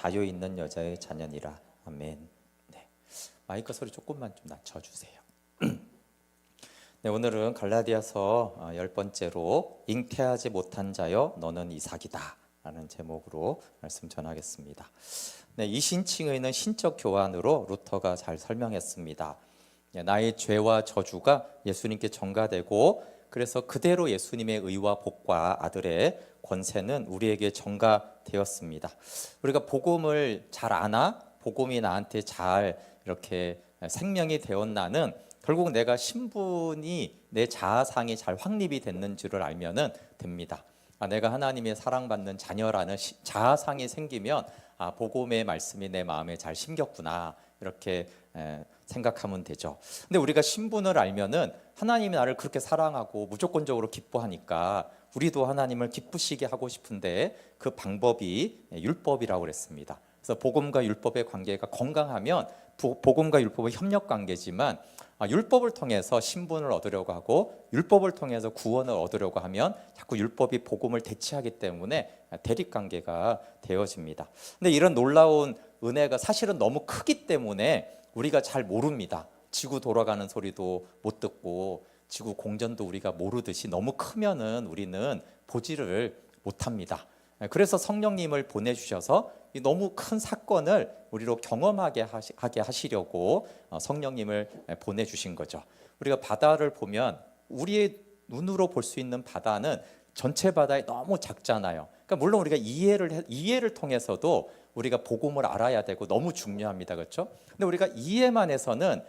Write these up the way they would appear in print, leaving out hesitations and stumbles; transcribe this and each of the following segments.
자유 있는 여자의 자녀니라. 아멘. 네, 마이크 소리 조금만 좀 낮춰주세요. 네, 오늘은 갈라디아서 10번째로 잉태하지 못한 자여 너는 이삭이다 라는 제목으로 말씀 전하겠습니다. 네, 이 신칭의는 신적 교환으로 루터가 잘 설명했습니다. 나의 죄와 저주가 예수님께 전가되고 그래서 그대로 예수님의 의와 복과 아들의 권세는 우리에게 전가되었습니다. 우리가 복음을 잘 아나 복음이 나한테 잘 이렇게 생명이 되었나는 결국 내가 신분이 내 자아상이 잘 확립이 됐는지를 알면은 됩니다. 내가 하나님의 사랑받는 자녀라는 자아상이 생기면 복음의 말씀이 내 마음에 잘 심겼구나 이렇게 생각하면 되죠. 근데 우리가 신분을 알면은 하나님이 나를 그렇게 사랑하고 무조건적으로 기뻐하니까 우리도 하나님을 기쁘시게 하고 싶은데 그 방법이 율법이라고 그랬습니다. 그래서 복음과 율법의 관계가 건강하면 복음과 율법의 협력 관계지만 율법을 통해서 신분을 얻으려고 하고 율법을 통해서 구원을 얻으려고 하면 자꾸 율법이 복음을 대체하기 때문에 대립관계가 되어집니다. 근데 이런 놀라운 은혜가 사실은 너무 크기 때문에 우리가 잘 모릅니다. 지구 돌아가는 소리도 못 듣고 지구 공전도 우리가 모르듯이 너무 크면은 우리는 보지를 못합니다. 그래서 성령님을 보내주셔서 이 너무 큰 사건을 우리로 경험하게 하시려고 성령님을 보내주신 거죠. 우리가 바다를 보면 우리의 눈으로 볼 수 있는 바다는 전체 바다에 너무 작잖아요. 그러니까 물론 우리가 이해를 통해서도 우리가 복음을 알아야 되고 너무 중요합니다. 그렇죠? 근데 우리가 이해만 해서는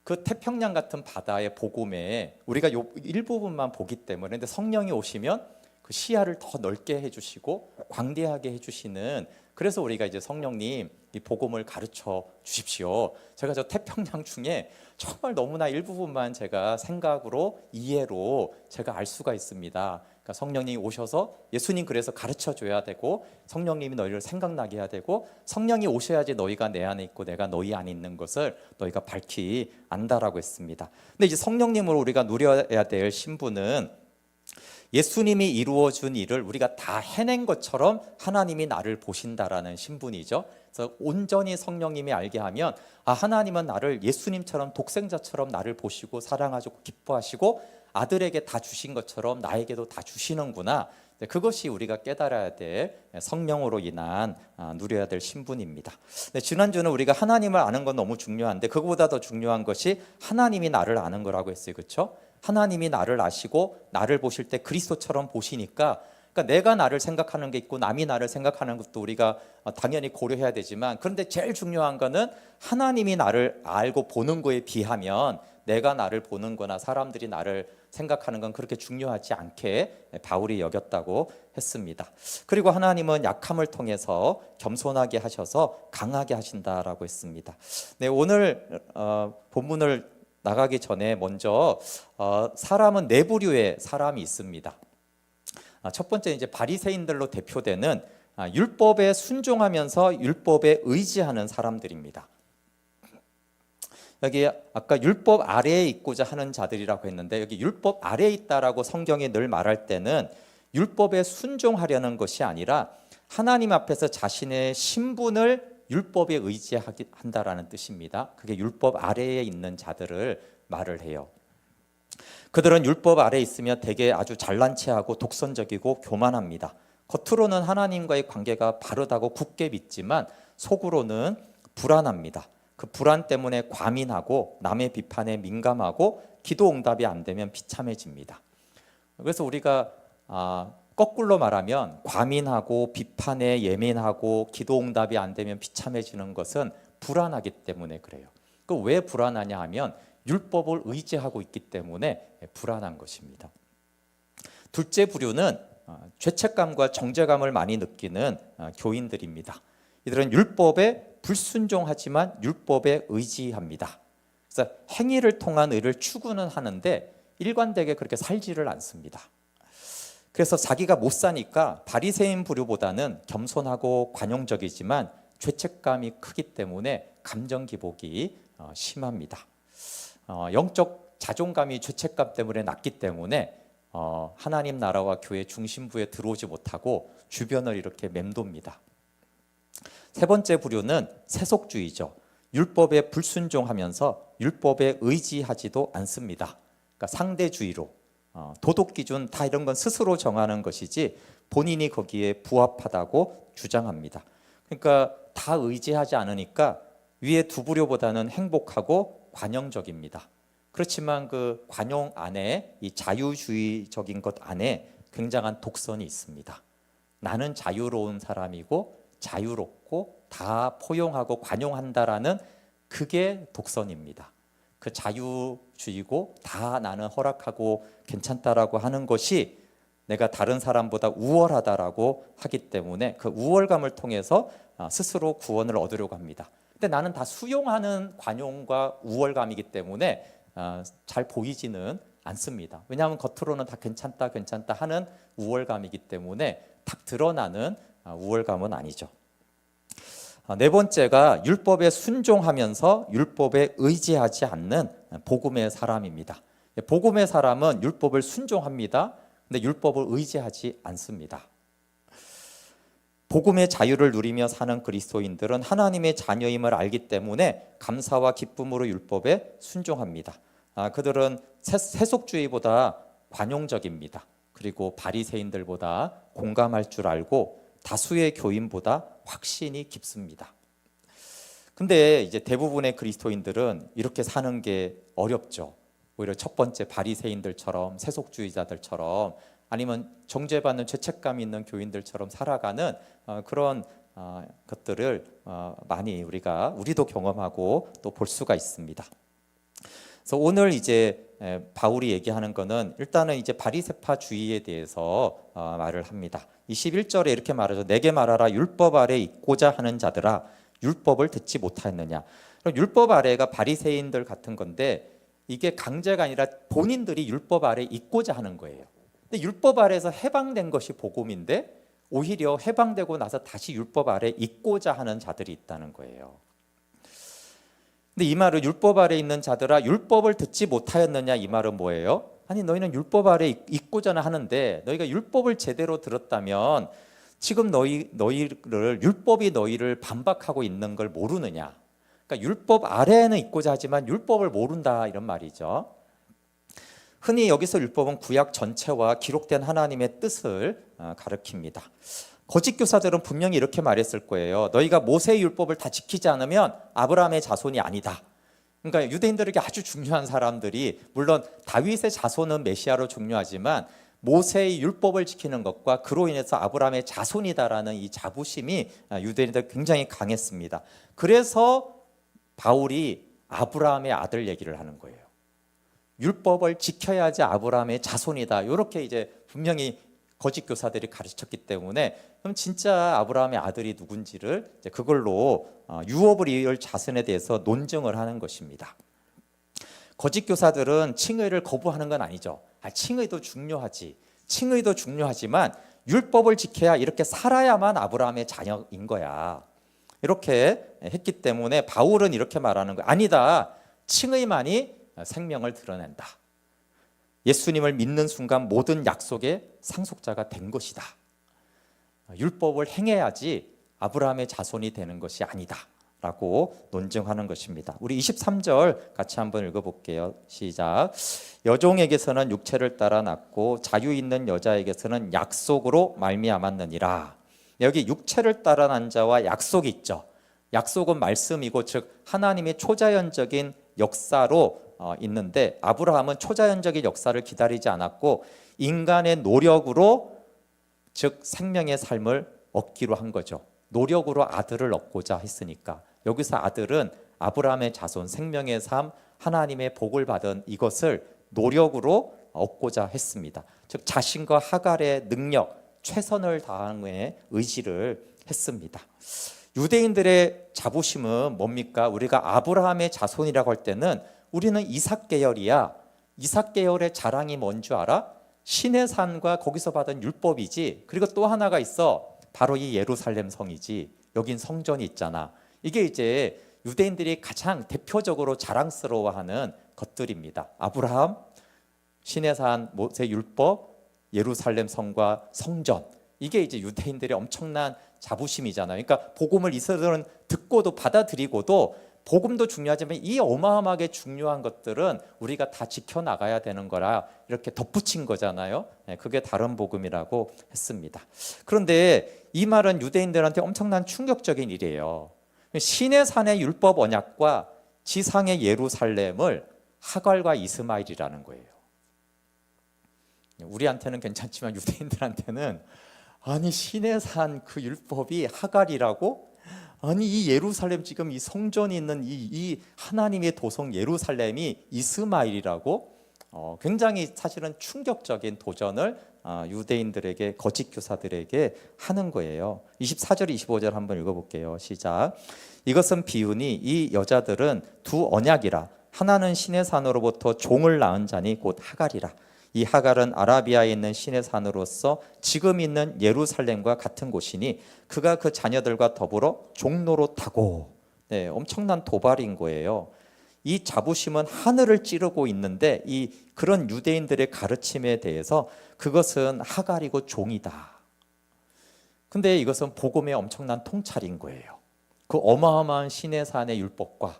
그 태평양 같은 바다의 복음에 우리가 요 일부분만 보기 때문에 근데 성령이 오시면 그 시야를 더 넓게 해주시고 광대하게 해주시는 그래서 우리가 이제 성령님 이 복음을 가르쳐 주십시오. 제가 저 태평양 중에 정말 너무나 일부분만 제가 생각으로 이해로 제가 알 수가 있습니다. 그러니까 성령님이 오셔서 예수님 그래서 가르쳐 줘야 되고 성령님이 너희를 생각나게 해야 되고 성령이 오셔야지 너희가 내 안에 있고 내가 너희 안에 있는 것을 너희가 밝히 안다라고 했습니다. 근데 이제 성령님으로 우리가 누려야 될 신분은 예수님이 이루어준 일을 우리가 다 해낸 것처럼 하나님이 나를 보신다라는 신분이죠. 그래서 온전히 성령님이 알게 하면 하나님은 나를 예수님처럼 독생자처럼 나를 보시고 사랑하시고 기뻐하시고 아들에게 다 주신 것처럼 나에게도 다 주시는구나. 그것이 우리가 깨달아야 될 성령으로 인한 누려야 될 신분입니다. 지난주는 우리가 하나님을 아는 건 너무 중요한데 그거보다 더 중요한 것이 하나님이 나를 아는 거라고 했어요. 그렇죠? 하나님이 나를 아시고 나를 보실 때 그리스도처럼 보시니까 그러니까 내가 나를 생각하는 게 있고 남이 나를 생각하는 것도 우리가 당연히 고려해야 되지만 그런데 제일 중요한 거는 하나님이 나를 알고 보는 거에 비하면 내가 나를 보는 거나 사람들이 나를 생각하는 건 그렇게 중요하지 않게 바울이 여겼다고 했습니다. 그리고 하나님은 약함을 통해서 겸손하게 하셔서 강하게 하신다라고 했습니다. 네, 오늘 본문을 나가기 전에 먼저 사람은 네 부류의 사람이 있습니다. 첫 번째 이제 바리새인들로 대표되는 율법에 순종하면서 율법에 의지하는 사람들입니다. 여기 아까 율법 아래에 있고자 하는 자들이라고 했는데 여기 율법 아래에 있다라고 성경이 늘 말할 때는 율법에 순종하려는 것이 아니라 하나님 앞에서 자신의 신분을 율법에 의지한다라는 뜻입니다. 그게 율법 아래에 있는 자들을 말을 해요. 그들은 율법 아래에 있으며 되게 아주 잘난 체하고 독선적이고 교만합니다. 겉으로는 하나님과의 관계가 바르다고 굳게 믿지만 속으로는 불안합니다. 그 불안 때문에 과민하고 남의 비판에 민감하고 기도 응답이 안 되면 비참해집니다. 그래서 우리가 거꾸로 말하면 과민하고 비판에 예민하고 기도 응답이 안 되면 비참해지는 것은 불안하기 때문에 그래요. 그 왜 불안하냐 하면 율법을 의지하고 있기 때문에 불안한 것입니다. 둘째 부류는 죄책감과 정죄감을 많이 느끼는 교인들입니다. 이들은 율법에 불순종하지만 율법에 의지합니다. 그래서 행위를 통한 의를 추구는 하는데 일관되게 그렇게 살지를 않습니다. 그래서 자기가 못 사니까 바리새인 부류보다는 겸손하고 관용적이지만 죄책감이 크기 때문에 감정 기복이 심합니다. 영적 자존감이 죄책감 때문에 낮기 때문에 하나님 나라와 교회 중심부에 들어오지 못하고 주변을 이렇게 맴돕니다. 세 번째 부류는 세속주의죠. 율법에 불순종하면서 율법에 의지하지도 않습니다. 그러니까 상대주의로 도덕 기준 다 이런 건 스스로 정하는 것이지 본인이 거기에 부합하다고 주장합니다. 그러니까 다 의지하지 않으니까 위에 두 부류보다는 행복하고 관용적입니다. 그렇지만 그 관용 안에 이 자유주의적인 것 안에 굉장한 독선이 있습니다. 나는 자유로운 사람이고 자유롭고 다 포용하고 관용한다라는 그게 독선입니다. 그 자유주의고 다 나는 허락하고 괜찮다라고 하는 것이 내가 다른 사람보다 우월하다라고 하기 때문에 그 우월감을 통해서 스스로 구원을 얻으려고 합니다. 근데 나는 다 수용하는 관용과 우월감이기 때문에 잘 보이지는 않습니다. 왜냐하면 겉으로는 다 괜찮다 괜찮다 하는 우월감이기 때문에 딱 드러나는 우월감은 아니죠. 네 번째가 율법에 순종하면서 율법에 의지하지 않는 복음의 사람입니다. 복음의 사람은 율법을 순종합니다. 근데 율법을 의지하지 않습니다. 복음의 자유를 누리며 사는 그리스도인들은 하나님의 자녀임을 알기 때문에 감사와 기쁨으로 율법에 순종합니다. 그들은 세속주의보다 관용적입니다. 그리고 바리새인들보다 공감할 줄 알고 다수의 교인보다 확신이 깊습니다. 근데 이제 대부분의 그리스도인들은 이렇게 사는 게 어렵죠. 오히려 첫 번째 바리새인들처럼 세속주의자들처럼 아니면 정죄받는 죄책감 있는 교인들처럼 살아가는 그런 것들을 많이 우리도 경험하고 또 볼 수가 있습니다. 그래서 오늘 이제 바울이 얘기하는 거는 일단은 이제 바리새파주의에 대해서 말을 합니다. 21절에 이렇게 말하죠. 내게 말하라 율법 아래 있고자 하는 자들아 율법을 듣지 못하였느냐. 율법 아래가 바리새인들 같은 건데 이게 강제가 아니라 본인들이 율법 아래 있고자 하는 거예요. 근데 율법 아래에서 해방된 것이 복음인데 오히려 해방되고 나서 다시 율법 아래 있고자 하는 자들이 있다는 거예요. 근데 이 말은 율법 아래 있는 자들아 율법을 듣지 못하였느냐 이 말은 뭐예요? 아니 너희는 율법 아래 있고자 하는데 너희가 율법을 제대로 들었다면 지금 너희를 율법이 너희를 반박하고 있는 걸 모르느냐? 그러니까 율법 아래에는 있고자 하지만 율법을 모른다 이런 말이죠. 흔히 여기서 율법은 구약 전체와 기록된 하나님의 뜻을 가리킵니다. 거짓 교사들은 분명히 이렇게 말했을 거예요. 너희가 모세의 율법을 다 지키지 않으면 아브라함의 자손이 아니다. 그러니까 유대인들에게 아주 중요한 사람들이 물론 다윗의 자손은 메시아로 중요하지만 모세의 율법을 지키는 것과 그로 인해서 아브라함의 자손이다라는 이 자부심이 유대인들 굉장히 강했습니다. 그래서 바울이 아브라함의 아들 얘기를 하는 거예요. 율법을 지켜야지 아브라함의 자손이다. 이렇게 이제 분명히 거짓 교사들이 가르쳤기 때문에 그럼 진짜 아브라함의 아들이 누군지를 이제 그걸로 유업을 이을 자손에 대해서 논증을 하는 것입니다. 거짓 교사들은 칭의를 거부하는 건 아니죠. 칭의도 중요하지. 칭의도 중요하지만 율법을 지켜야 이렇게 살아야만 아브라함의 자녀인 거야. 이렇게 했기 때문에 바울은 이렇게 말하는 거야. 아니다. 칭의만이 생명을 드러낸다. 예수님을 믿는 순간 모든 약속의 상속자가 된 것이다. 율법을 행해야지 아브라함의 자손이 되는 것이 아니다 라고 논증하는 것입니다. 우리 23절 같이 한번 읽어볼게요. 시작. 여종에게서는 육체를 따라 낳고 자유 있는 여자에게서는 약속으로 말미암았느니라. 여기 육체를 따라 난 자와 약속이 있죠. 약속은 말씀이고 즉 하나님의 초자연적인 역사로 있는데 아브라함은 초자연적인 역사를 기다리지 않았고 인간의 노력으로 즉 생명의 삶을 얻기로 한 거죠. 노력으로 아들을 얻고자 했으니까 여기서 아들은 아브라함의 자손 생명의 삶 하나님의 복을 받은 이것을 노력으로 얻고자 했습니다. 즉 자신과 하갈의 능력 최선을 다함의 의지를 했습니다. 유대인들의 자부심은 뭡니까? 우리가 아브라함의 자손이라고 할 때는 우리는 이삭 계열이야. 이삭 계열의 자랑이 뭔 줄 알아? 신의 산과 거기서 받은 율법이지. 그리고 또 하나가 있어. 바로 이 예루살렘 성이지. 여긴 성전이 있잖아. 이게 이제 유대인들이 가장 대표적으로 자랑스러워하는 것들입니다. 아브라함, 신의 산, 모세 율법, 예루살렘 성과 성전. 이게 이제 유대인들의 엄청난 자부심이잖아요. 그러니까 복음을 이스라엘은 듣고도 받아들이고도 복음도 중요하지만 이 어마어마하게 중요한 것들은 우리가 다 지켜나가야 되는 거라 이렇게 덧붙인 거잖아요. 그게 다른 복음이라고 했습니다. 그런데 이 말은 유대인들한테 엄청난 충격적인 일이에요. 신의 산의 율법 언약과 지상의 예루살렘을 하갈과 이스마엘이라는 거예요. 우리한테는 괜찮지만 유대인들한테는 아니 신의 산 그 율법이 하갈이라고? 아니 이 예루살렘 지금 이 성전이 있는 이 하나님의 도성 예루살렘이 이스마엘이라고? 굉장히 사실은 충격적인 도전을 유대인들에게 거짓 교사들에게 하는 거예요. 24절 25절 한번 읽어볼게요. 시작. 이것은 비유니 이 여자들은 두 언약이라 하나는 신의 산으로부터 종을 낳은 자니 곧 하갈이라. 이 하갈은 아라비아에 있는 신의 산으로서 지금 있는 예루살렘과 같은 곳이니 그가 그 자녀들과 더불어 종노릇하고. 네, 엄청난 도발인 거예요. 이 자부심은 하늘을 찌르고 있는데 이 그런 유대인들의 가르침에 대해서 그것은 하갈이고 종이다. 근데 이것은 복음의 엄청난 통찰인 거예요. 그 어마어마한 신의 산의 율법과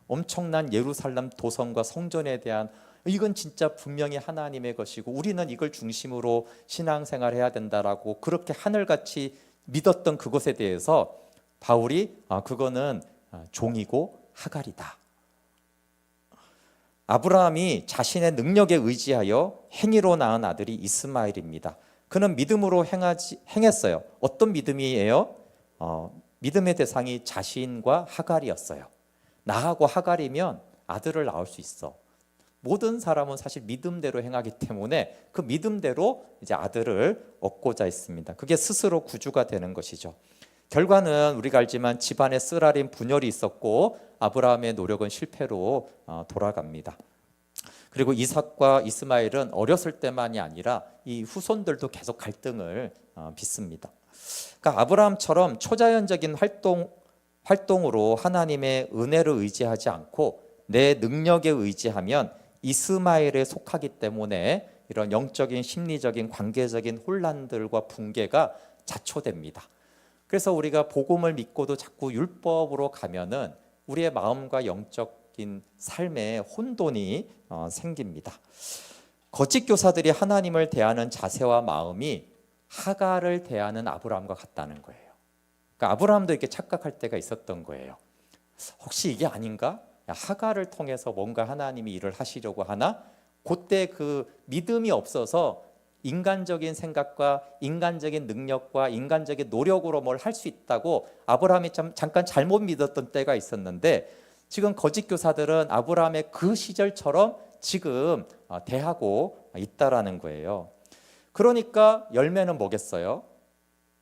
엄청난 예루살렘 도성과 성전에 대한 이건 진짜 분명히 하나님의 것이고 우리는 이걸 중심으로 신앙생활해야 된다라고 그렇게 하늘같이 믿었던 그것에 대해서 바울이 그거는 종이고 하갈이다. 아브라함이 자신의 능력에 의지하여 행위로 낳은 아들이 이스마엘입니다. 그는 믿음으로 행했어요. 어떤 믿음이에요? 믿음의 대상이 자신과 하갈이었어요. 나하고 하갈이면 아들을 낳을 수 있어. 모든 사람은 사실 믿음대로 행하기 때문에 그 믿음대로 이제 아들을 얻고자 했습니다. 그게 스스로 구주가 되는 것이죠. 결과는 우리가 알지만 집안에 쓰라린 분열이 있었고 아브라함의 노력은 실패로 돌아갑니다. 그리고 이삭과 이스마엘은 어렸을 때만이 아니라 이 후손들도 계속 갈등을 빚습니다. 그러니까 아브라함처럼 초자연적인 활동으로 하나님의 은혜를 의지하지 않고 내 능력에 의지하면 이스마엘에 속하기 때문에 이런 영적인 심리적인 관계적인 혼란들과 붕괴가 자초됩니다. 그래서 우리가 복음을 믿고도 자꾸 율법으로 가면은 우리의 마음과 영적인 삶에 혼돈이 생깁니다. 거짓 교사들이 하나님을 대하는 자세와 마음이 하갈을 대하는 아브라함과 같다는 거예요. 그러니까 아브라함도 이렇게 착각할 때가 있었던 거예요. 혹시 이게 아닌가? 하갈을 통해서 뭔가 하나님이 일을 하시려고 하나? 그때 그 믿음이 없어서 인간적인 생각과 인간적인 능력과 인간적인 노력으로 뭘 할 수 있다고 아브라함이 잠깐 잘못 믿었던 때가 있었는데 지금 거짓 교사들은 아브라함의 그 시절처럼 지금 대하고 있다라는 거예요. 그러니까 열매는 뭐겠어요?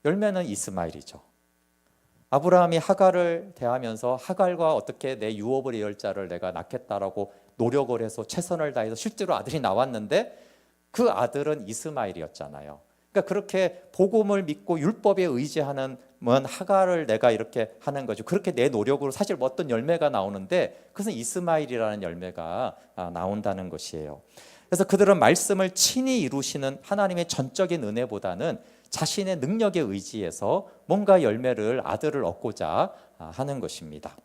열매는 이스마엘이죠. 아브라함이 하갈을 대하면서 하갈과 어떻게 내 유업을 이을 자를 내가 낳겠다라고 노력을 해서 최선을 다해서 실제로 아들이 나왔는데 그 아들은 이스마엘이었잖아요. 그러니까 그렇게 복음을 믿고 율법에 의지하는 하갈을 내가 이렇게 하는 거죠. 그렇게 내 노력으로 사실 어떤 열매가 나오는데 그것은 이스마엘이라는 열매가 나온다는 것이에요. 그래서 그들은 말씀을 친히 이루시는 하나님의 전적인 은혜보다는 자신의 능력에 의지해서 뭔가 열매를 아들을 얻고자 하는 것입니다.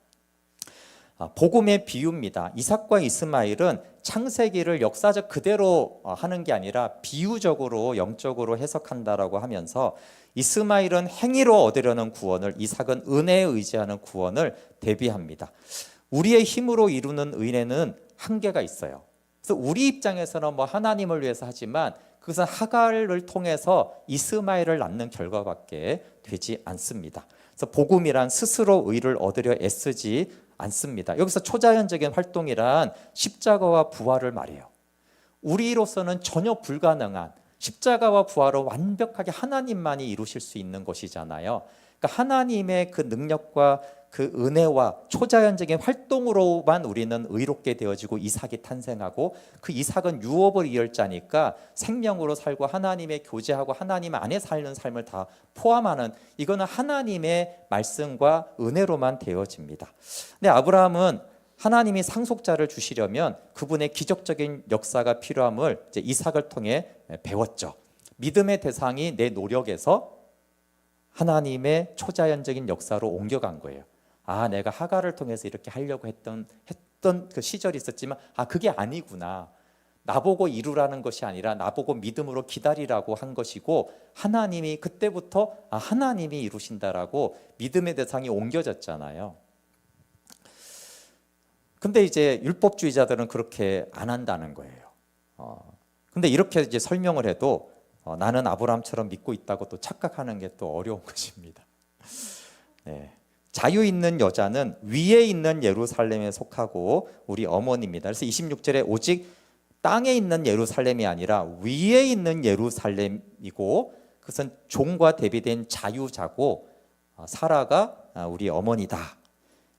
복음의 비유입니다. 이삭과 이스마엘은 창세기를 역사적 그대로 하는 게 아니라 비유적으로 영적으로 해석한다라고 하면서 이스마엘은 행위로 얻으려는 구원을, 이삭은 은혜에 의지하는 구원을 대비합니다. 우리의 힘으로 이루는 은혜는 한계가 있어요. 그래서 우리 입장에서는 하나님을 위해서 하지만 그것은 하갈을 통해서 이스마엘을 낳는 결과밖에 되지 않습니다. 그래서 복음이란 스스로 의를 얻으려 애쓰지 않습니다. 여기서 초자연적인 활동이란 십자가와 부활을 말해요. 우리로서는 전혀 불가능한 십자가와 부활을 완벽하게 하나님만이 이루실 수 있는 것이잖아요. 그러니까 하나님의 그 능력과 그 은혜와 초자연적인 활동으로만 우리는 의롭게 되어지고 이삭이 탄생하고 그 이삭은 유업을 이을 자니까 생명으로 살고 하나님의 교제하고 하나님 안에 사는 삶을 다 포함하는 이거는 하나님의 말씀과 은혜로만 되어집니다. 근데 아브라함은 하나님이 상속자를 주시려면 그분의 기적적인 역사가 필요함을 이제 이삭을 통해 배웠죠. 믿음의 대상이 내 노력에서 하나님의 초자연적인 역사로 옮겨간 거예요. 아, 내가 하갈을 통해서 이렇게 하려고 했던 그 시절이 있었지만 그게 아니구나. 나보고 이루라는 것이 아니라 나보고 믿음으로 기다리라고 한 것이고, 하나님이 그때부터 하나님이 이루신다라고 믿음의 대상이 옮겨졌잖아요. 근데 이제 율법주의자들은 그렇게 안 한다는 거예요. 근데 이렇게 이제 설명을 해도 나는 아브라함처럼 믿고 있다고 또 착각하는 게 또 어려운 것입니다. 네. 자유 있는 여자는 위에 있는 예루살렘에 속하고 우리 어머니입니다. 그래서 26절에 오직 땅에 있는 예루살렘이 아니라 위에 있는 예루살렘이고, 그것은 종과 대비된 자유자고 사라가 우리 어머니다.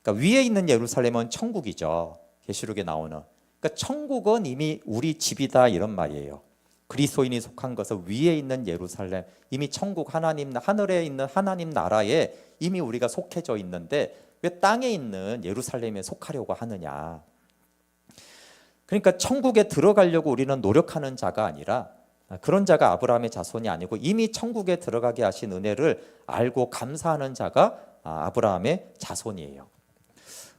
그러니까 위에 있는 예루살렘은 천국이죠. 계시록에 나오는. 그러니까 천국은 이미 우리 집이다, 이런 말이에요. 그리스도인이 속한 것은 위에 있는 예루살렘, 이미 천국, 하나님, 하늘에 있는 하나님 나라에 이미 우리가 속해져 있는데 왜 땅에 있는 예루살렘에 속하려고 하느냐. 그러니까 천국에 들어가려고 우리는 노력하는 자가 아니라, 그런 자가 아브라함의 자손이 아니고 이미 천국에 들어가게 하신 은혜를 알고 감사하는 자가 아브라함의 자손이에요.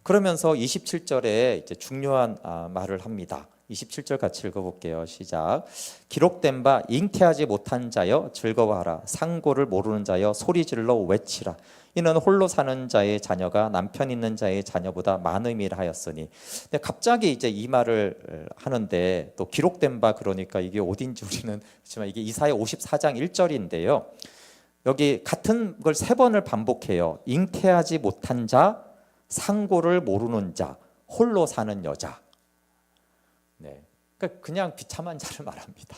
그러면서 27절에 이제 중요한 말을 합니다. 27절 같이 읽어볼게요. 시작. 기록된 바 잉태하지 못한 자여 즐거워하라. 상고를 모르는 자여 소리질러 외치라. 이는 홀로 사는 자의 자녀가 남편 있는 자의 자녀보다 많음이라 하였으니. 근데 갑자기 이제 이 말을 하는데, 또 기록된 바, 그러니까 이게 어딘지 우리는 그렇지만 이게 이사야 54장 1절인데요. 여기 같은 걸 3번을 반복해요. 잉태하지 못한 자, 상고를 모르는 자, 홀로 사는 여자. 네, 그러니까 그냥 비참한 자를 말합니다.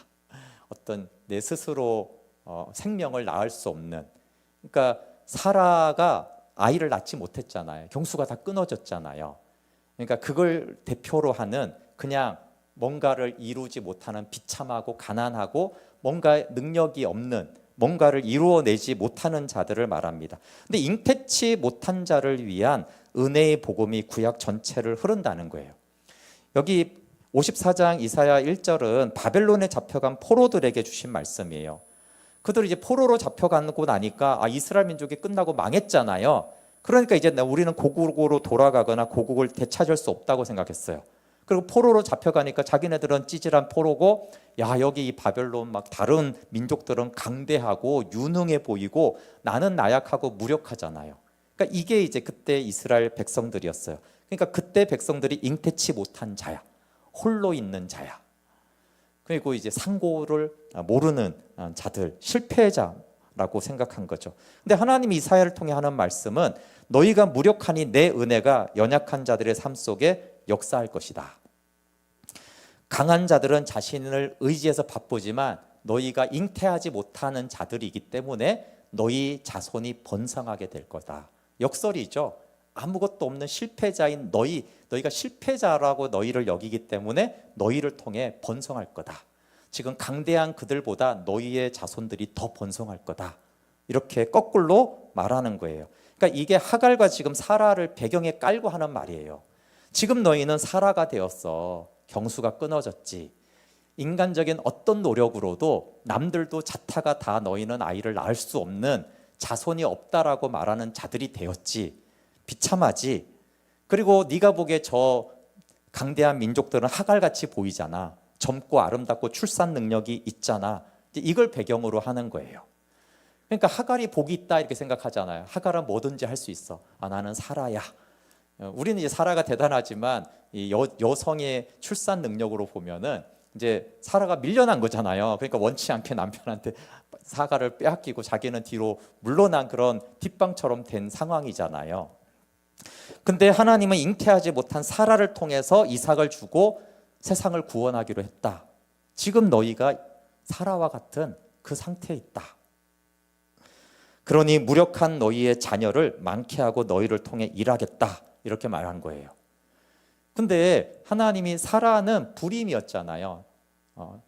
어떤 내 스스로 생명을 낳을 수 없는. 그러니까 사라가 아이를 낳지 못했잖아요. 경수가 다 끊어졌잖아요. 그러니까 그걸 대표로 하는, 그냥 뭔가를 이루지 못하는 비참하고 가난하고 뭔가 능력이 없는, 뭔가를 이루어내지 못하는 자들을 말합니다. 근데 잉태치 못한 자를 위한 은혜의 복음이 구약 전체를 흐른다는 거예요. 여기 54장 이사야 1절은 바벨론에 잡혀간 포로들에게 주신 말씀이에요. 그들이 이제 포로로 잡혀가고 나니까 이스라엘 민족이 끝나고 망했잖아요. 그러니까 이제 우리는 고국으로 돌아가거나 고국을 되찾을 수 없다고 생각했어요. 그리고 포로로 잡혀가니까 자기네들은 찌질한 포로고, 여기 이 바벨론 막 다른 민족들은 강대하고 유능해 보이고 나는 나약하고 무력하잖아요. 그러니까 이게 이제 그때 이스라엘 백성들이었어요. 그러니까 그때 백성들이 잉태치 못한 자야, 홀로 있는 자야. 그리고 이제 상고를 모르는 자들, 실패자라고 생각한 거죠. 근데 하나님이 이사야를 통해 하는 말씀은 너희가 무력하니 내 은혜가 연약한 자들의 삶 속에 역사할 것이다. 강한 자들은 자신을 의지해서 바쁘지만 너희가 잉태하지 못하는 자들이기 때문에 너희 자손이 번성하게 될 거다. 역설이죠. 아무것도 없는 실패자인 너희가 실패자라고 너희를 여기기 때문에 너희를 통해 번성할 거다. 지금 강대한 그들보다 너희의 자손들이 더 번성할 거다. 이렇게 거꾸로 말하는 거예요. 그러니까 이게 하갈과 지금 사라를 배경에 깔고 하는 말이에요. 지금 너희는 사라가 되었어. 경수가 끊어졌지. 인간적인 어떤 노력으로도 남들도 자타가 다 너희는 아이를 낳을 수 없는, 자손이 없다라고 말하는 자들이 되었지. 비참하지. 그리고 네가 보기에 저 강대한 민족들은 하갈같이 보이잖아. 젊고 아름답고 출산 능력이 있잖아. 이걸 배경으로 하는 거예요. 그러니까 하갈이 복이 있다 이렇게 생각하잖아요. 하갈은 뭐든지 할 수 있어. 나는 사라야. 우리는 이제 사라가 대단하지만 이 여성의 출산 능력으로 보면은 이제 사라가 밀려난 거잖아요. 그러니까 원치 않게 남편한테 사가를 빼앗기고 자기는 뒤로 물러난 그런 뒷방처럼 된 상황이잖아요. 근데 하나님은 잉태하지 못한 사라를 통해서 이삭을 주고 세상을 구원하기로 했다. 지금 너희가 사라와 같은 그 상태에 있다. 그러니 무력한 너희의 자녀를 많게 하고 너희를 통해 일하겠다. 이렇게 말한 거예요. 근데 하나님이 사라는 불임이었잖아요.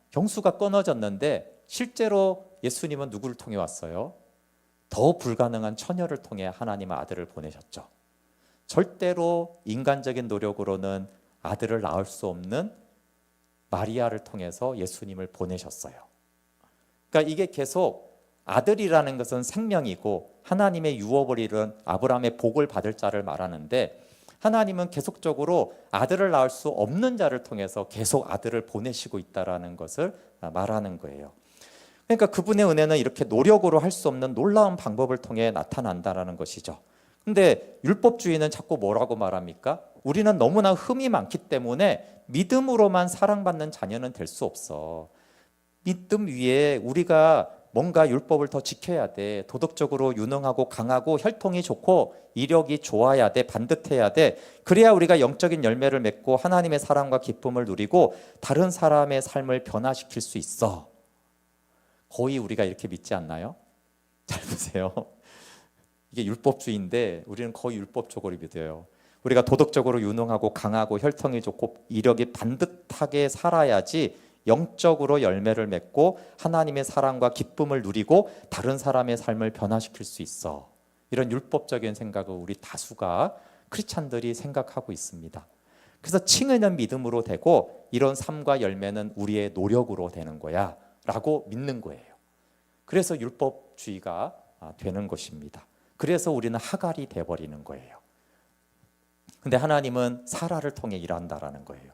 경수가 끊어졌는데 실제로 예수님은 누구를 통해 왔어요? 더 불가능한 처녀를 통해 하나님은 아들을 보내셨죠. 절대로 인간적인 노력으로는 아들을 낳을 수 없는 마리아를 통해서 예수님을 보내셨어요. 그러니까 이게 계속 아들이라는 것은 생명이고 하나님의 유업을 이룬 아브라함의 복을 받을 자를 말하는데, 하나님은 계속적으로 아들을 낳을 수 없는 자를 통해서 계속 아들을 보내시고 있다는 것을 말하는 거예요. 그러니까 그분의 은혜는 이렇게 노력으로 할 수 없는 놀라운 방법을 통해 나타난다는 것이죠. 근데 율법주의는 자꾸 뭐라고 말합니까? 우리는 너무나 흠이 많기 때문에 믿음으로만 사랑받는 자녀는 될 수 없어. 믿음 위에 우리가 뭔가 율법을 더 지켜야 돼. 도덕적으로 유능하고 강하고 혈통이 좋고 이력이 좋아야 돼. 반듯해야 돼. 그래야 우리가 영적인 열매를 맺고 하나님의 사랑과 기쁨을 누리고 다른 사람의 삶을 변화시킬 수 있어. 거의 우리가 이렇게 믿지 않나요? 잘 보세요. 이게 율법주의인데 우리는 거의 율법적으로 믿어요. 우리가 도덕적으로 유능하고 강하고 혈통이 좋고 이력이 반듯하게 살아야지 영적으로 열매를 맺고 하나님의 사랑과 기쁨을 누리고 다른 사람의 삶을 변화시킬 수 있어. 이런 율법적인 생각을 우리 다수가 크리스찬들이 생각하고 있습니다. 그래서 칭의는 믿음으로 되고 이런 삶과 열매는 우리의 노력으로 되는 거야 라고 믿는 거예요. 그래서 율법주의가 되는 것입니다. 그래서 우리는 하갈이 돼버리는 거예요. 근데 하나님은 사라를 통해 일한다라는 거예요.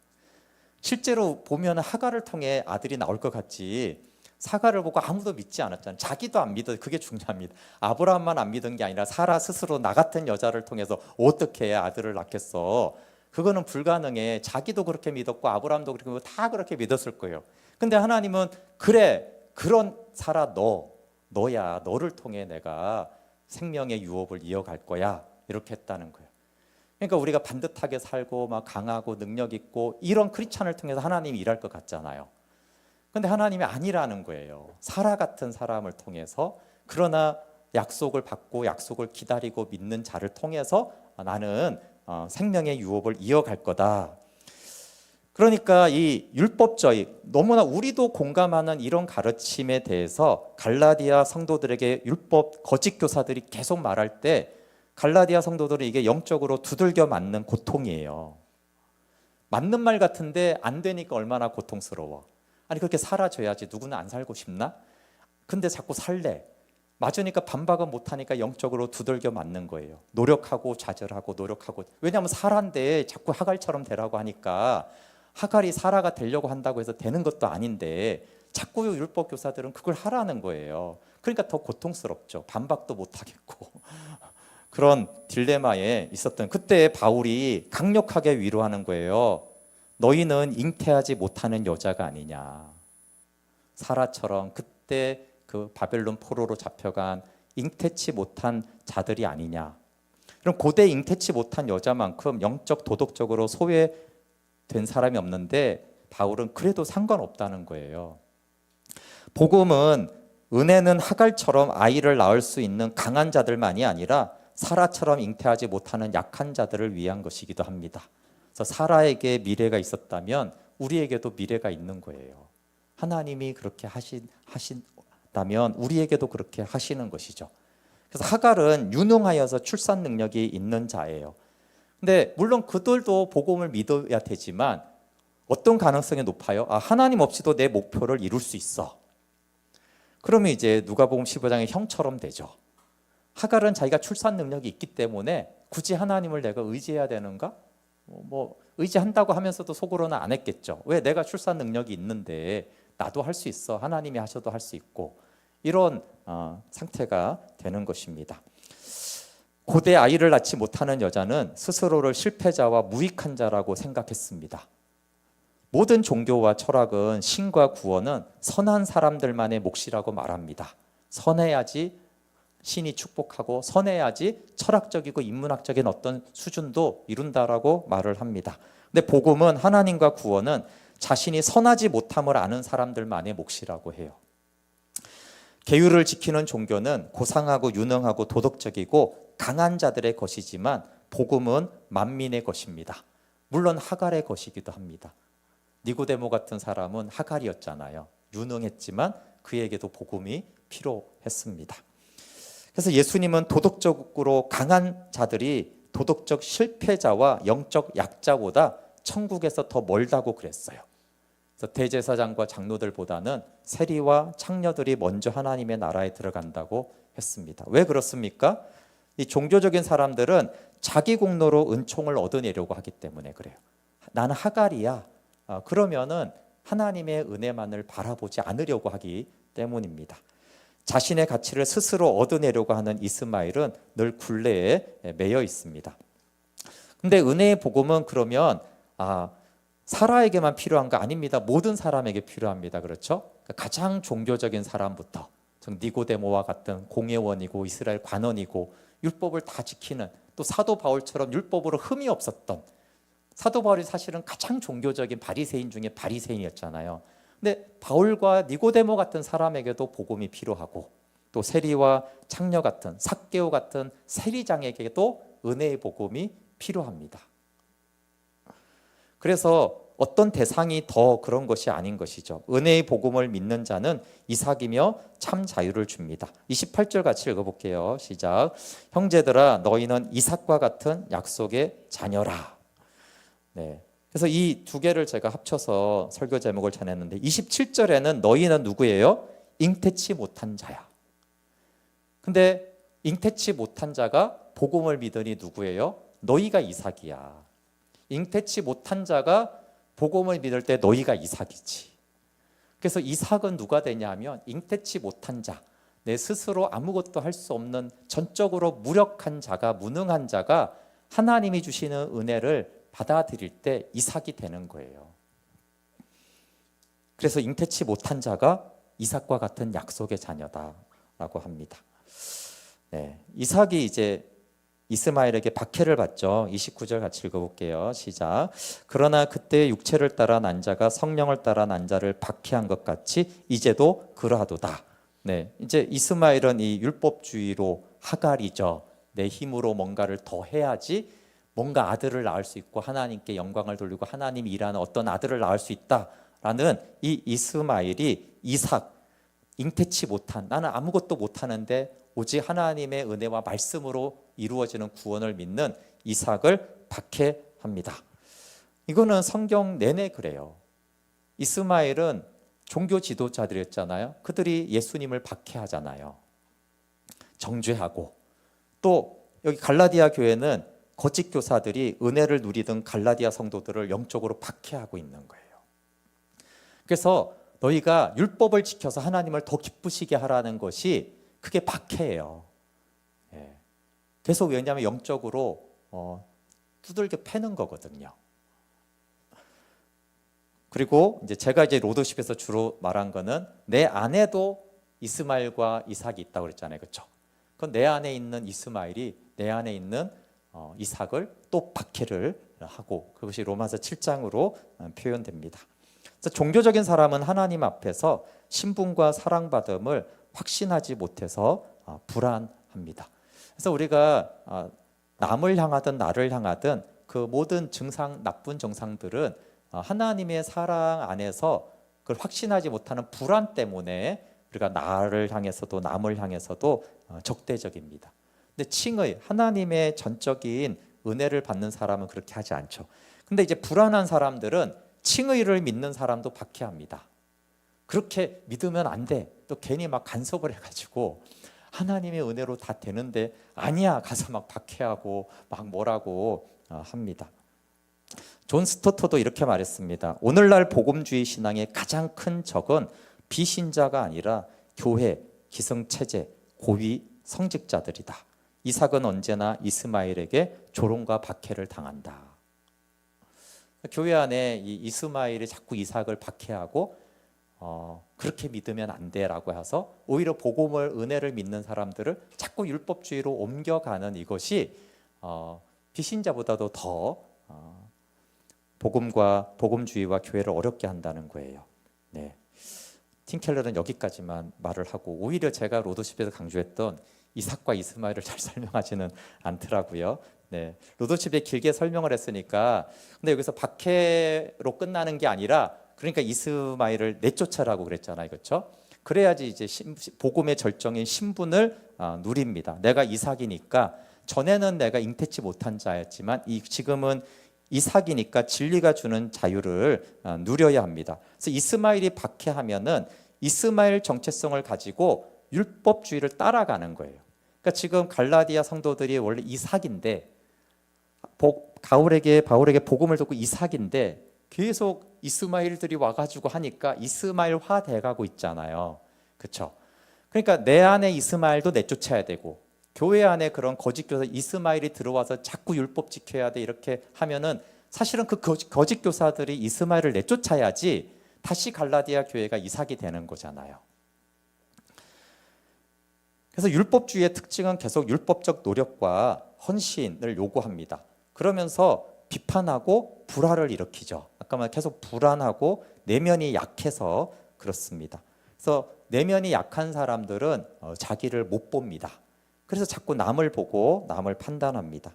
실제로 보면 하갈을 통해 아들이 나올 것 같지, 사가를 보고 아무도 믿지 않았잖아요. 자기도 안 믿어. 그게 중요합니다. 아브라함만 안 믿은 게 아니라 사라 스스로 나 같은 여자를 통해서 어떻게 아들을 낳겠어. 그거는 불가능해. 자기도 그렇게 믿었고 아브라함도 그렇게 믿고 다 그렇게 믿었을 거예요. 근데 하나님은 그래, 그런 사라 너야. 너를 통해 내가 생명의 유업을 이어갈 거야. 이렇게 했다는 거예요. 그러니까 우리가 반듯하게 살고 막 강하고 능력 있고 이런 크리스찬을 통해서 하나님이 일할 것 같잖아요. 근데 하나님이 아니라는 거예요. 사라 같은 사람을 통해서, 그러나 약속을 받고 약속을 기다리고 믿는 자를 통해서 나는 생명의 유업을 이어갈 거다. 그러니까 이 율법주의, 너무나 우리도 공감하는 이런 가르침에 대해서 갈라디아 성도들에게 율법 거짓 교사들이 계속 말할 때 갈라디아 성도들은 이게 영적으로 두들겨 맞는 고통이에요. 맞는 말 같은데 안 되니까 얼마나 고통스러워. 아니 그렇게 살아줘야지. 누구는 안 살고 싶나? 근데 자꾸 살래. 맞으니까 반박은 못하니까 영적으로 두들겨 맞는 거예요. 노력하고 좌절하고 노력하고. 왜냐하면 사라인데 자꾸 하갈처럼 되라고 하니까, 하갈이 사라가 되려고 한다고 해서 되는 것도 아닌데 자꾸 율법 교사들은 그걸 하라는 거예요. 그러니까 더 고통스럽죠. 반박도 못하겠고. 그런 딜레마에 있었던 그때 바울이 강력하게 위로하는 거예요. 너희는 잉태하지 못하는 여자가 아니냐. 사라처럼 그때 그 바벨론 포로로 잡혀간 잉태치 못한 자들이 아니냐. 그럼 고대 잉태치 못한 여자만큼 영적 도덕적으로 소외된 사람이 없는데 바울은 그래도 상관없다는 거예요. 복음은, 은혜는 하갈처럼 아이를 낳을 수 있는 강한 자들만이 아니라 사라처럼 잉태하지 못하는 약한 자들을 위한 것이기도 합니다. 그래서 사라에게 미래가 있었다면 우리에게도 미래가 있는 거예요. 하나님이 그렇게 하신다면 우리에게도 그렇게 하시는 것이죠. 그래서 하갈은 유능하여서 출산 능력이 있는 자예요. 근데 물론 그들도 복음을 믿어야 되지만 어떤 가능성이 높아요? 하나님 없이도 내 목표를 이룰 수 있어. 그러면 이제 누가복음 15장의 형처럼 되죠. 하갈은 자기가 출산 능력이 있기 때문에 굳이 하나님을 내가 의지해야 되는가? 뭐 의지한다고 하면서도 속으로는 안 했겠죠. 왜? 내가 출산 능력이 있는데 나도 할 수 있어. 하나님이 하셔도 할 수 있고. 이런 상태가 되는 것입니다. 고대 아이를 낳지 못하는 여자는 스스로를 실패자와 무익한 자라고 생각했습니다. 모든 종교와 철학은 신과 구원은 선한 사람들만의 몫이라고 말합니다. 선해야지 신이 축복하고 선해야지 철학적이고 인문학적인 어떤 수준도 이룬다라고 말을 합니다. 근데 복음은, 하나님과 구원은 자신이 선하지 못함을 아는 사람들만의 몫이라고 해요. 계율을 지키는 종교는 고상하고 유능하고 도덕적이고 강한 자들의 것이지만 복음은 만민의 것입니다. 물론 하갈의 것이기도 합니다. 니고데모 같은 사람은 하갈이었잖아요. 유능했지만 그에게도 복음이 필요했습니다. 그래서 예수님은 도덕적으로 강한 자들이 도덕적 실패자와 영적 약자보다 천국에서 더 멀다고 그랬어요. 그래서 대제사장과 장로들보다는 세리와 창녀들이 먼저 하나님의 나라에 들어간다고 했습니다. 왜 그렇습니까? 이 종교적인 사람들은 자기 공로로 은총을 얻어내려고 하기 때문에 그래요. 나는 하갈이야. 그러면은 하나님의 은혜만을 바라보지 않으려고 하기 때문입니다. 자신의 가치를 스스로 얻어내려고 하는 이스마엘은 늘 굴레에 매여 있습니다. 근데 은혜의 복음은 그러면 사라에게만 필요한 거 아닙니다. 모든 사람에게 필요합니다. 그렇죠? 가장 종교적인 사람부터 니고데모와 같은 공회원이고 이스라엘 관원이고 율법을 다 지키는, 또 사도 바울처럼 율법으로 흠이 없었던, 사도 바울이 사실은 가장 종교적인 바리새인 중에 바리새인이었잖아요. 근데 바울과 니고데모 같은 사람에게도 복음이 필요하고, 또 세리와 창녀 같은, 삭개오 같은 세리장에게도 은혜의 복음이 필요합니다. 그래서 어떤 대상이 더 그런 것이 아닌 것이죠. 은혜의 복음을 믿는 자는 이삭이며 참 자유를 줍니다. 28절 같이 읽어볼게요. 시작. 형제들아 너희는 이삭과 같은 약속의 자녀라. 네. 그래서 이 두 개를 제가 합쳐서 설교 제목을 전했는데, 27절에는 너희는 누구예요? 잉태치 못한 자야. 근데 잉태치 못한 자가 복음을 믿으니 누구예요? 너희가 이삭이야. 잉태치 못한 자가 복음을 믿을 때 너희가 이삭이지. 그래서 이삭은 누가 되냐면 잉태치 못한 자, 내 스스로 아무것도 할 수 없는 전적으로 무력한 자가, 무능한 자가 하나님이 주시는 은혜를 받아들일 때 이삭이 되는 거예요. 그래서 잉태치 못한 자가 이삭과 같은 약속의 자녀다라고 합니다. 네, 이삭이 이제 이스마엘에게 박해를 받죠. 29절 같이 읽어볼게요. 시작. 그러나 그때 육체를 따라 난 자가 성령을 따라 난 자를 박해한 것 같이 이제도 그러하도다. 네, 이제 이스마엘은 이 율법주의로 하갈이죠. 내 힘으로 뭔가를 더 해야지 뭔가 아들을 낳을 수 있고 하나님께 영광을 돌리고 하나님이 일하는 어떤 아들을 낳을 수 있다라는 이 이스마엘이 이삭, 잉태치 못한, 나는 아무것도 못하는데 오직 하나님의 은혜와 말씀으로 이루어지는 구원을 믿는 이삭을 박해합니다. 이거는 성경 내내 그래요. 이스마엘은 종교 지도자들이었잖아요. 그들이 예수님을 박해하잖아요. 정죄하고, 또 여기 갈라디아 교회는 거짓 교사들이 은혜를 누리던 갈라디아 성도들을 영적으로 박해하고 있는 거예요. 그래서 너희가 율법을 지켜서 하나님을 더 기쁘시게 하라는 것이 그게 박해예요. 계속, 왜냐하면 영적으로 두들겨 패는 거거든요. 그리고 이제 제가 이제 로더십에서 주로 말한 거는 내 안에도 이스마엘과 이삭이 있다고 그랬잖아요, 그렇죠? 그건 내 안에 있는 이스마엘이 내 안에 있는 이삭을 또 박해를 하고, 그것이 로마서 7장으로 표현됩니다. 그래서 종교적인 사람은 하나님 앞에서 신분과 사랑받음을 확신하지 못해서 불안합니다. 그래서 우리가 남을 향하든 나를 향하든 그 모든 증상, 나쁜 증상들은 하나님의 사랑 안에서 그걸 확신하지 못하는 불안 때문에 우리가 나를 향해서도 남을 향해서도 적대적입니다. 근데 칭의, 하나님의 전적인 은혜를 받는 사람은 그렇게 하지 않죠. 근데 이제 불안한 사람들은 칭의를 믿는 사람도 박해합니다. 그렇게 믿으면 안 돼. 또 괜히 막 간섭을 해가지고 하나님의 은혜로 다 되는데 아니야 가서 막 박해하고 막 뭐라고 합니다. 존 스토터도 이렇게 말했습니다. 오늘날 복음주의 신앙의 가장 큰 적은 비신자가 아니라 교회, 기성체제, 고위, 성직자들이다. 이삭은 언제나 이스마엘에게 조롱과 박해를 당한다. 교회 안에 이 이스마엘이 자꾸 이삭을 박해하고 그렇게 믿으면 안 돼라고 해서 오히려 복음을, 은혜를 믿는 사람들을 자꾸 율법주의로 옮겨가는 이것이 비신자보다도 더 복음과 복음주의와 교회를 어렵게 한다는 거예요. 네. 팀 켈러는 여기까지만 말을 하고, 오히려 제가 로더십에서 강조했던 이삭과 이스마엘을 잘 설명하지는 않더라고요. 네. 로더십에 길게 설명을 했으니까, 근데 여기서 박해로 끝나는 게 아니라, 그러니까 이스마엘을 내쫓아라고 그랬잖아요, 그렇죠? 그래야지 이제 복음의 절정인 신분을 누립니다. 내가 이삭이니까, 전에는 내가 잉태치 못한 자였지만 지금은 이삭이니까 진리가 주는 자유를 누려야 합니다. 그래서 이스마엘이 박해하면은 이스마엘 정체성을 가지고 율법주의를 따라가는 거예요. 그러니까 지금 갈라디아 성도들이 원래 이삭인데 바울에게 복음을 듣고 이삭인데 계속 이스마엘들이 와가지고 하니까 이스마엘화 돼가고 있잖아요. 그렇죠? 그러니까 내 안에 이스마엘도 내쫓아야 되고 교회 안에 그런 거짓 교사 이스마엘이 들어와서 자꾸 율법 지켜야 돼 이렇게 하면은 사실은 그 거짓 교사들이 이스마엘을 내쫓아야지 다시 갈라디아 교회가 이삭이 되는 거잖아요. 그래서 율법주의의 특징은 계속 율법적 노력과 헌신을 요구합니다. 그러면서 비판하고 불화를 일으키죠. 아까 말 계속 불안하고 내면이 약해서 그렇습니다. 그래서 내면이 약한 사람들은 자기를 못 봅니다. 그래서 자꾸 남을 보고 남을 판단합니다.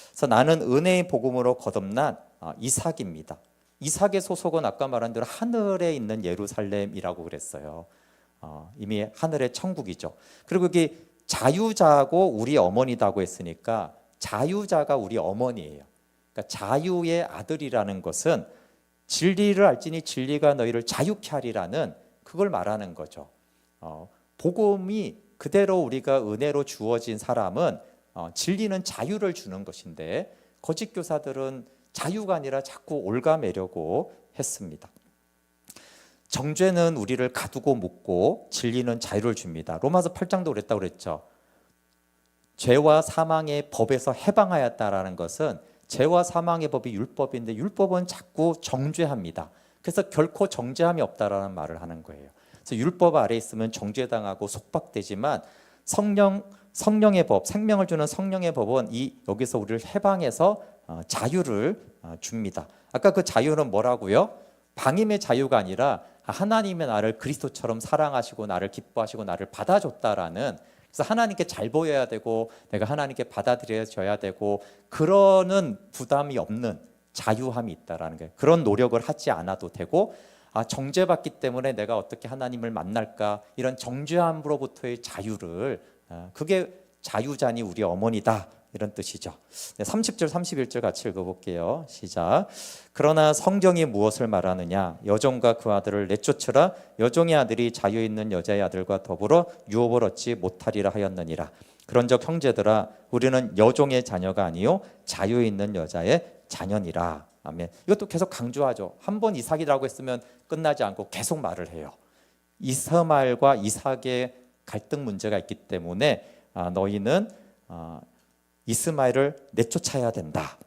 그래서 나는 은혜의 복음으로 거듭난 이삭입니다. 이삭의 소속은 아까 말한 대로 하늘에 있는 예루살렘이라고 그랬어요. 이미 하늘의 천국이죠. 그리고 이게 자유자고 우리 어머니다고 했으니까 자유자가 우리 어머니예요. 그러니까 자유의 아들이라는 것은 진리를 알지니 진리가 너희를 자유케 하리라는 그걸 말하는 거죠. 복음이 그대로 우리가 은혜로 주어진 사람은 진리는 자유를 주는 것인데 거짓 교사들은 자유가 아니라 자꾸 올가매려고 했습니다. 정죄는 우리를 가두고 묶고 진리는 자유를 줍니다. 로마서 8장도 그랬다고 그랬죠. 죄와 사망의 법에서 해방하였다라는 것은 죄와 사망의 법이 율법인데 율법은 자꾸 정죄합니다. 그래서 결코 정죄함이 없다라는 말을 하는 거예요. 그래서 율법 아래 있으면 정죄당하고 속박되지만 성령의 법, 생명을 주는 성령의 법은 여기서 우리를 해방해서 자유를 줍니다. 아까 그 자유는 뭐라고요? 방임의 자유가 아니라 하나님의 나를 그리스도처럼 사랑하시고 나를 기뻐하시고 나를 받아줬다라는, 그래서 하나님께 잘 보여야 되고 내가 하나님께 받아들여져야 되고 그러는 부담이 없는 자유함이 있다라는 거예요. 그런 노력을 하지 않아도 되고 정죄받기 때문에 내가 어떻게 하나님을 만날까 이런 정죄함으로부터의 자유를, 그게 자유자니 우리 어머니다 이런 뜻이죠. 30절 31절 같이 읽어볼게요. 시작. 그러나 성경이 무엇을 말하느냐? 여종과 그 아들을 내쫓으라. 여종의 아들이 자유 있는 여자의 아들과 더불어 유업을 얻지 못하리라 하였느니라. 그런즉 형제들아 우리는 여종의 자녀가 아니요 자유 있는 여자의 자녀니라. 아멘. 이것도 계속 강조하죠. 한 번 이삭이라고 했으면 끝나지 않고 계속 말을 해요. 이스마엘과 이삭의 갈등 문제가 있기 때문에 너희는 이스마엘을 내쫓아야 된다.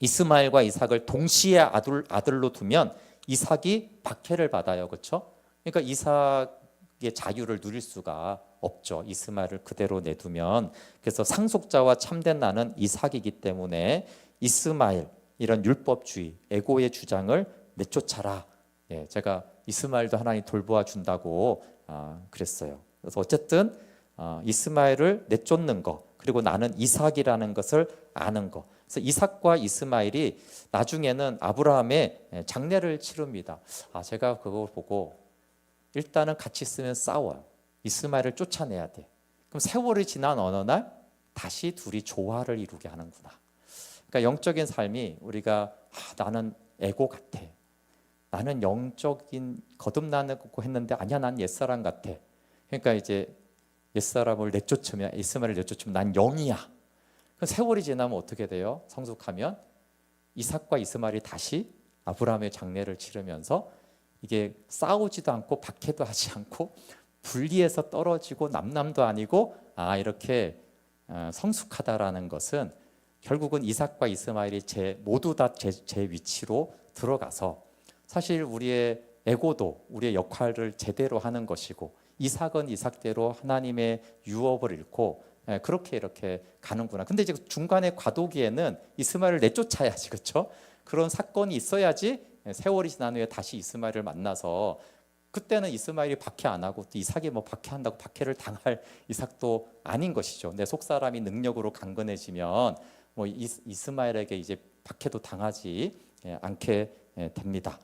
이스마엘과 이삭을 동시에 아들로 두면 이삭이 박해를 받아요. 그렇죠? 그러니까 이삭의 자유를 누릴 수가 없죠. 이스마엘을 그대로 내두면. 그래서 상속자와 참된 나는 이삭이기 때문에 이스마엘, 이런 율법주의, 에고의 주장을 내쫓아라. 제가 이스마엘도 하나님 돌보아 준다고 그랬어요. 그래서 어쨌든 이스마엘을 내쫓는 거, 그리고 나는 이삭이라는 것을 아는 거. 그래서 이삭과 이스마엘이 나중에는 아브라함의 장례를 치릅니다. 제가 그걸 보고 일단은 같이 있으면 싸워요. 이스마엘을 쫓아내야 돼. 그럼 세월이 지난 어느 날 다시 둘이 조화를 이루게 하는구나. 그러니까 영적인 삶이 우리가 나는 에고 같아. 나는 영적인 거듭나고 했는데 아니야 난 옛사람 같아. 그러니까 이제 옛사람을 내쫓으면, 이스마엘을 내쫓으면 난 영이야. 그럼 세월이 지나면 어떻게 돼요? 성숙하면 이삭과 이스마엘이 다시 아브라함의 장례를 치르면서 이게 싸우지도 않고 박해도 하지 않고 분리해서 떨어지고 남남도 아니고 이렇게 성숙하다라는 것은 결국은 이삭과 이스마엘이 모두 다 제 위치로 들어가서 사실 우리의 에고도 우리의 역할을 제대로 하는 것이고 이삭은 이삭대로 하나님의 유업을 잃고 그렇게 이렇게 가는구나. 근데 이제 중간에 과도기에는 이스마엘을 내쫓아야지, 그렇죠? 그런 사건이 있어야지 세월이 지난 후에 다시 이스마엘을 만나서, 그때는 이스마엘이 박해 안 하고 또 이삭이 박해한다고 박해를 당할 이삭도 아닌 것이죠. 내 속사람이 능력으로 강건해지면 이스마엘에게 이제 박해도 당하지 않게 됩니다.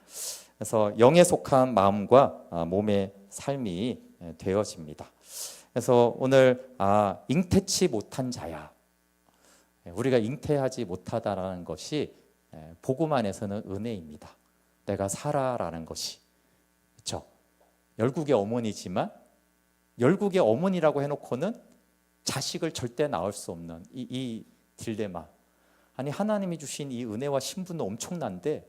그래서 영에 속한 마음과 몸의 삶이 되어집니다. 그래서 오늘 잉태치 못한 자야. 우리가 잉태하지 못하다라는 것이 복음 안에서는 은혜입니다. 내가 살아라는 것이, 그렇죠? 열국의 어머니지만 열국의 어머니라고 해놓고는 자식을 절대 낳을 수 없는 이 딜레마. 아니 하나님이 주신 이 은혜와 신분은 엄청난데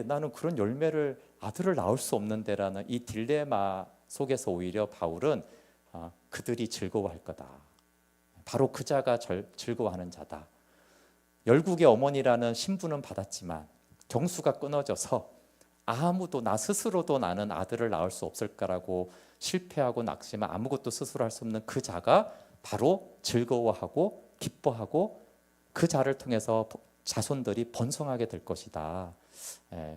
나는 그런 열매를 아들을 낳을 수 없는데라는 이 딜레마 속에서 오히려 바울은 그들이 즐거워할 거다. 바로 그 자가 즐거워하는 자다. 열국의 어머니라는 신분은 받았지만 경수가 끊어져서 아무도 나 스스로도 나는 아들을 낳을 수 없을까라고 실패하고 낙심한 아무것도 스스로 할 수 없는 그 자가 바로 즐거워하고 기뻐하고 그 자를 통해서 자손들이 번성하게 될 것이다.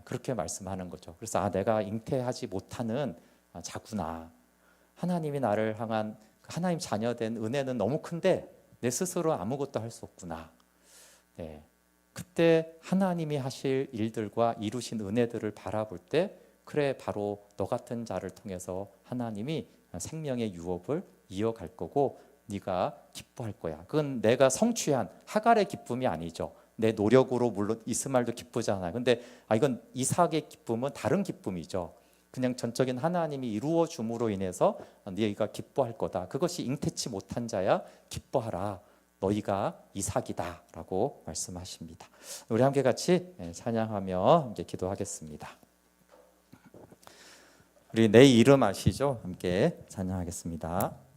그렇게 말씀하는 거죠. 그래서 내가 잉태하지 못하는 자구나. 하나님이 나를 향한 하나님 자녀된 은혜는 너무 큰데 내 스스로 아무것도 할 수 없구나. 그때 하나님이 하실 일들과 이루신 은혜들을 바라볼 때 그래 바로 너 같은 자를 통해서 하나님이 생명의 유업을 이어갈 거고 네가 기뻐할 거야. 그건 내가 성취한 하갈의 기쁨이 아니죠. 내 노력으로 물론 이스마엘도 기쁘잖아요. 근데 이건 이삭의 기쁨은 다른 기쁨이죠. 그냥 전적인 하나님이 이루어 줌으로 인해서 네가 기뻐할 거다. 그것이 잉태치 못한 자야 기뻐하라. 너희가 이삭이다라고 말씀하십니다. 우리 함께 같이 찬양하며 이제 기도하겠습니다. 우리 내 이름 아시죠? 함께 찬양하겠습니다.